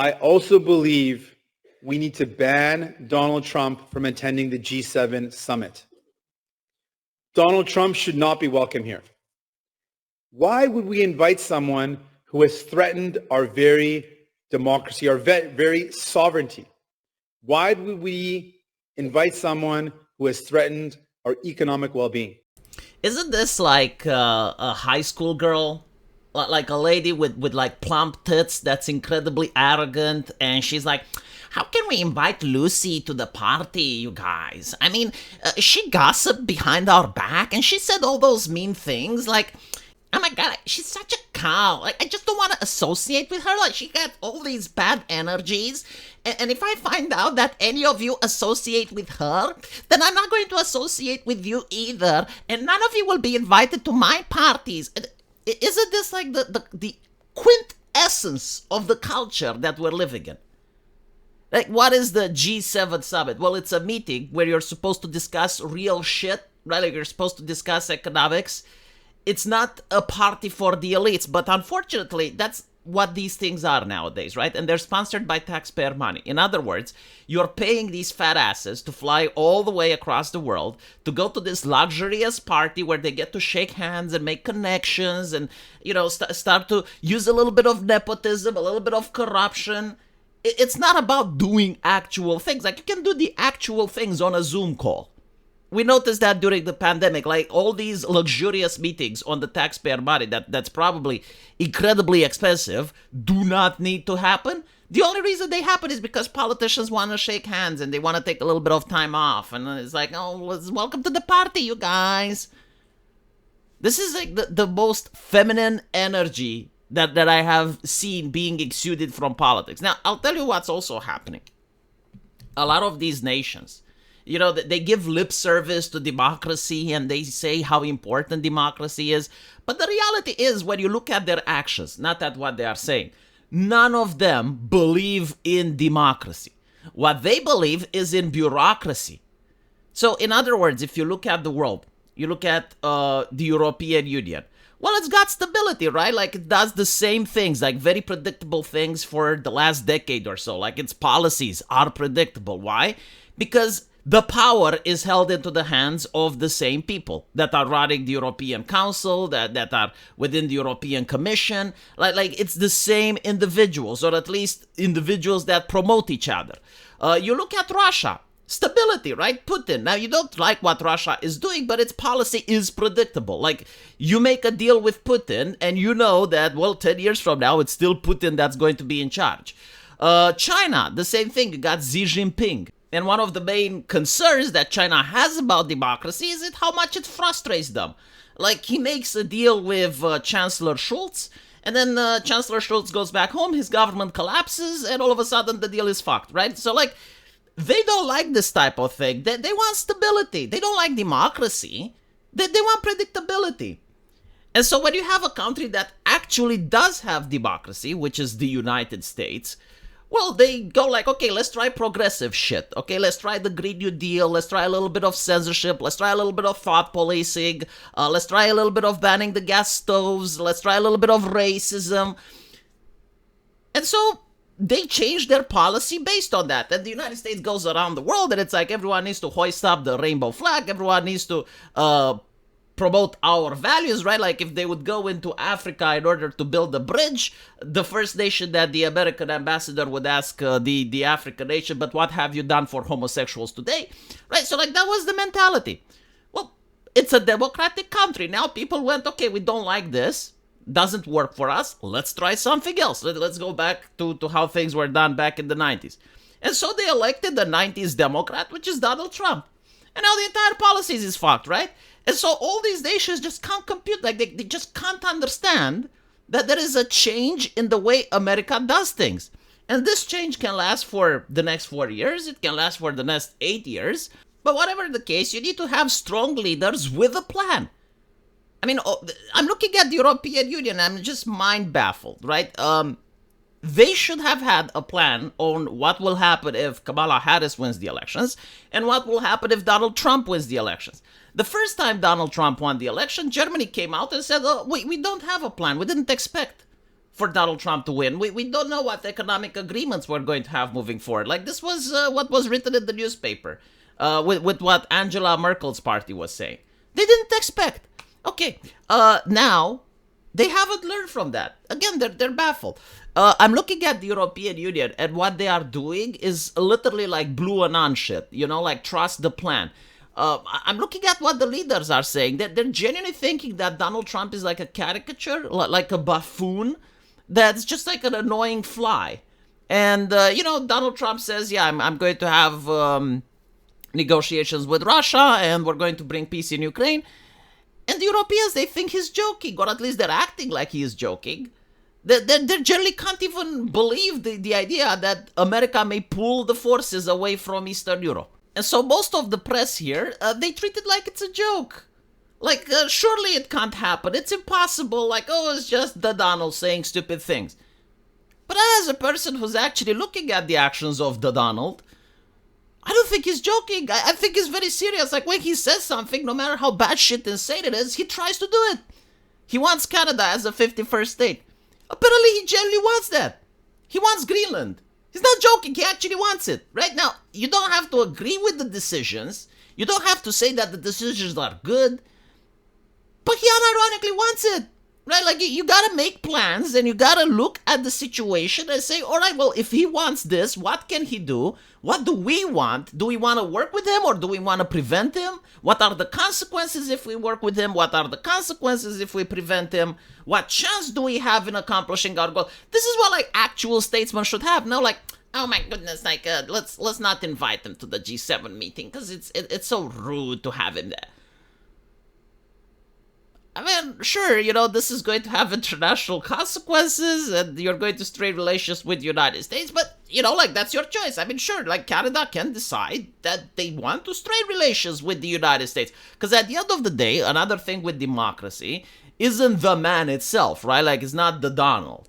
I also believe we need to ban Donald Trump from attending the G7 summit. Donald Trump should not be welcome here. Why would we invite someone who has threatened our very democracy, our very sovereignty? Why would we invite someone who has threatened our economic well-being? Isn't this like a high school girl? Like a lady with like plump tits that's incredibly arrogant, and she's like, how can we invite Lucy to the party, you guys? I mean, she gossiped behind our back and she said all those mean things. Like, oh my god, she's such a cow. Like, I just don't want to associate with her. Like, she got all these bad energies. And if I find out that any of you associate with her, then I'm not going to associate with you either. And none of you will be invited to my parties. Isn't this like the quintessence of the culture that we're living in? Like, what is the G7 summit? Well, it's a meeting where you're supposed to discuss real shit, right? Like, you're supposed to discuss economics. It's not a party for the elites, but unfortunately, that's what these things are nowadays, right? And they're sponsored by taxpayer money. In other words, you're paying these fat asses to fly all the way across the world to go to this luxurious party where they get to shake hands and make connections and, you know, start to use a little bit of nepotism, a little bit of corruption. It's not about doing actual things. Like, you can do the actual things on a Zoom call. We noticed that during the pandemic, like all these luxurious meetings on the taxpayer money that's probably incredibly expensive do not need to happen. The only reason they happen is because politicians want to shake hands and they want to take a little bit of time off. And it's like, oh, welcome to the party, you guys. This is like the most feminine energy that I have seen being exuded from politics. Now, I'll tell you what's also happening. A lot of these nations, you know, they give lip service to democracy and they say how important democracy is. But the reality is, when you look at their actions, not at what they are saying, none of them believe in democracy. What they believe is in bureaucracy. So, in other words, if you look at the world, you look at the European Union, well, it's got stability, right? Like, it does the same things, like very predictable things for the last decade or so. Like, its policies are predictable. Why? Because the power is held into the hands of the same people that are running the European Council, that are within the European Commission. Like it's the same individuals, or at least individuals that promote each other. You look at Russia. Stability, right? Putin. Now, you don't like what Russia is doing, but its policy is predictable. Like, you make a deal with Putin, and you know that, well, 10 years from now, it's still Putin that's going to be in charge. China, the same thing. You got Xi Jinping. And one of the main concerns that China has about democracy is how much it frustrates them. Like, he makes a deal with Chancellor Scholz, and then Chancellor Scholz goes back home, his government collapses, and all of a sudden the deal is fucked, right? So, like, they don't like this type of thing. They want stability. They don't like democracy. They want predictability. And so when you have a country that actually does have democracy, which is the United States, well, they go like, okay, let's try progressive shit. Okay, let's try the Green New Deal. Let's try a little bit of censorship. Let's try a little bit of thought policing. Let's try a little bit of banning the gas stoves. Let's try a little bit of racism. And so they change their policy based on that. And the United States goes around the world and it's like everyone needs to hoist up the rainbow flag. Everyone needs to promote our values, right? Like if they would go into Africa in order to build a bridge, the first nation that the American ambassador would ask the African nation, but what have you done for homosexuals today? Right? So like that was the mentality. Well, it's a democratic country. Now people went, okay, we don't like this. Doesn't work for us. Let's try something else. Let's go back to how things were done back in the 90s. And so they elected the 90s Democrat, which is Donald Trump. And now the entire policies is fucked, right? And so all these nations just can't compute. Like they just can't understand that there is a change in the way America does things. And this change can last for the next 4 years. It can last for the next 8 years. But whatever the case, you need to have strong leaders with a plan. I mean, I'm looking at the European Union. I'm just mind baffled, right? They should have had a plan on what will happen if Kamala Harris wins the elections and what will happen if Donald Trump wins the elections. The first time Donald Trump won the election, Germany came out and said, oh, we don't have a plan. We didn't expect for Donald Trump to win. We don't know what economic agreements we're going to have moving forward. Like, this was what was written in the newspaper with what Angela Merkel's party was saying. They didn't expect. Okay, now they haven't learned from that. Again, they're baffled. I'm looking at the European Union, and what they are doing is literally like Blue Anon shit. You know, like trust the plan. I'm looking at what the leaders are saying. They're genuinely thinking that Donald Trump is like a caricature, like a buffoon that's just like an annoying fly. And, Donald Trump says, yeah, I'm going to have negotiations with Russia, and we're going to bring peace in Ukraine. And the Europeans, they think he's joking, or at least they're acting like he is joking. They generally can't even believe the idea that America may pull the forces away from Eastern Europe. And so most of the press here, they treat it like it's a joke. Like, surely it can't happen. It's impossible. Like, oh, it's just the Donald saying stupid things. But as a person who's actually looking at the actions of the Donald, I don't think he's joking. I think he's very serious. Like, when he says something, no matter how bad shit insane it is, he tries to do it. He wants Canada as a 51st state. Apparently, he genuinely wants that. He wants Greenland. He's not joking. He actually wants it. Right now, you don't have to agree with the decisions. You don't have to say that the decisions are good. But he unironically wants it. Right? Like, you gotta make plans, and you gotta look at the situation and say, all right, well, if he wants this, what can he do? What do we want? Do we want to work with him, or do we want to prevent him? What are the consequences if we work with him? What are the consequences if we prevent him? What chance do we have in accomplishing our goal? This is what, like, actual statesmen should have. No, like, oh my goodness, like, let's not invite him to the G7 meeting, because it's so rude to have him there. I mean, sure, this is going to have international consequences, and you're going to strain relations with the United States, but, like, that's your choice. I mean, sure, like, Canada can decide that they want to strain relations with the United States. Because at the end of the day, another thing with democracy isn't the man itself, right? Like, it's not the Donald.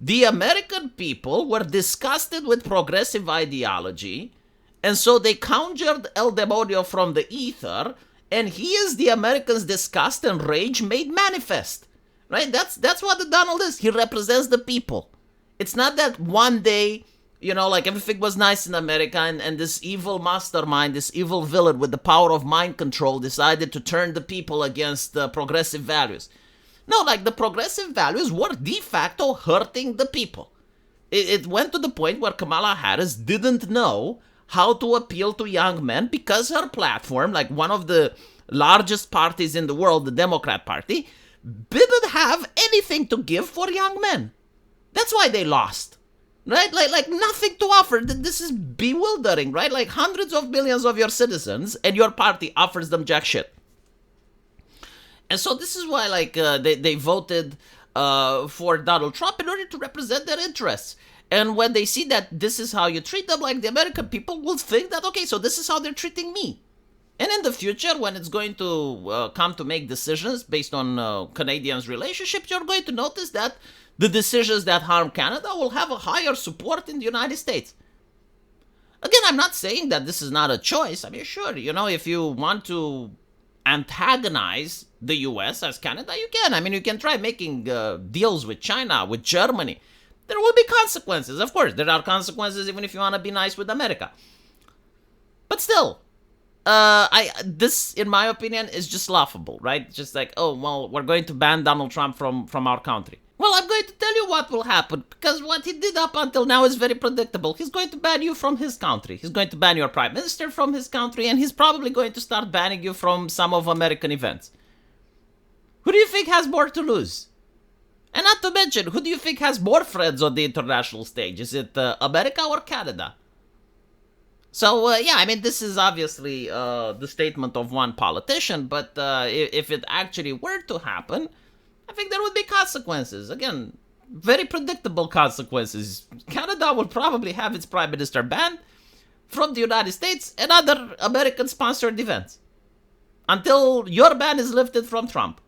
The American people were disgusted with progressive ideology, and so they conjured El Demonio from the ether, and he is the Americans' disgust and rage made manifest. Right? That's what the Donald is. He represents the people. It's not that one day, like everything was nice in America, and this evil mastermind, this evil villain with the power of mind control decided to turn the people against progressive values. No, like, the progressive values were de facto hurting the people. It went to the point where Kamala Harris didn't know how to appeal to young men because her platform, like one of the largest parties in the world, the Democrat Party, didn't have anything to give for young men. That's why they lost. Right? Like nothing to offer. This is bewildering, right? Like, hundreds of millions of your citizens, and your party offers them jack shit. And so this is why, like, they voted for Donald Trump in order to represent their interests. And when they see that this is how you treat them, like, the American people will think that, okay, so this is how they're treating me. And in the future, when it's going to come to make decisions based on Canadians' relationships, you're going to notice that the decisions that harm Canada will have a higher support in the United States. Again, I'm not saying that this is not a choice. I mean, sure, if you want to antagonize the US as Canada, you can. I mean, you can try making deals with China, with Germany. There will be consequences. Of course, there are consequences even if you want to be nice with America. But still, this, in my opinion, is just laughable, right? Just like, oh, well, we're going to ban Donald Trump from our country. Well, I'm going to tell you what will happen, because what he did up until now is very predictable. He's going to ban you from his country. He's going to ban your prime minister from his country, and he's probably going to start banning you from some of American events. Who do you think has more to lose? And not to mention, who do you think has more friends on the international stage? Is it America or Canada? So, yeah, I mean, this is obviously the statement of one politician, but if it actually were to happen, I think there would be consequences. Again, very predictable consequences. Canada would probably have its prime minister banned from the United States and other American-sponsored events until your ban is lifted from Trump.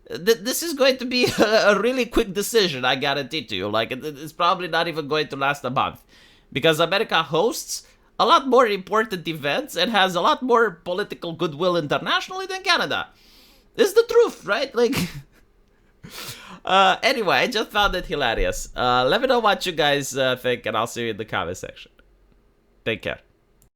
This is going to be a really quick decision, I guarantee to you. Like, it's probably not even going to last a month, because America hosts a lot more important events and has a lot more political goodwill internationally than Canada. It's the truth, right? Like, Anyway, I just found it hilarious. Let me know what you guys think, and I'll see you in the comment section. Take care.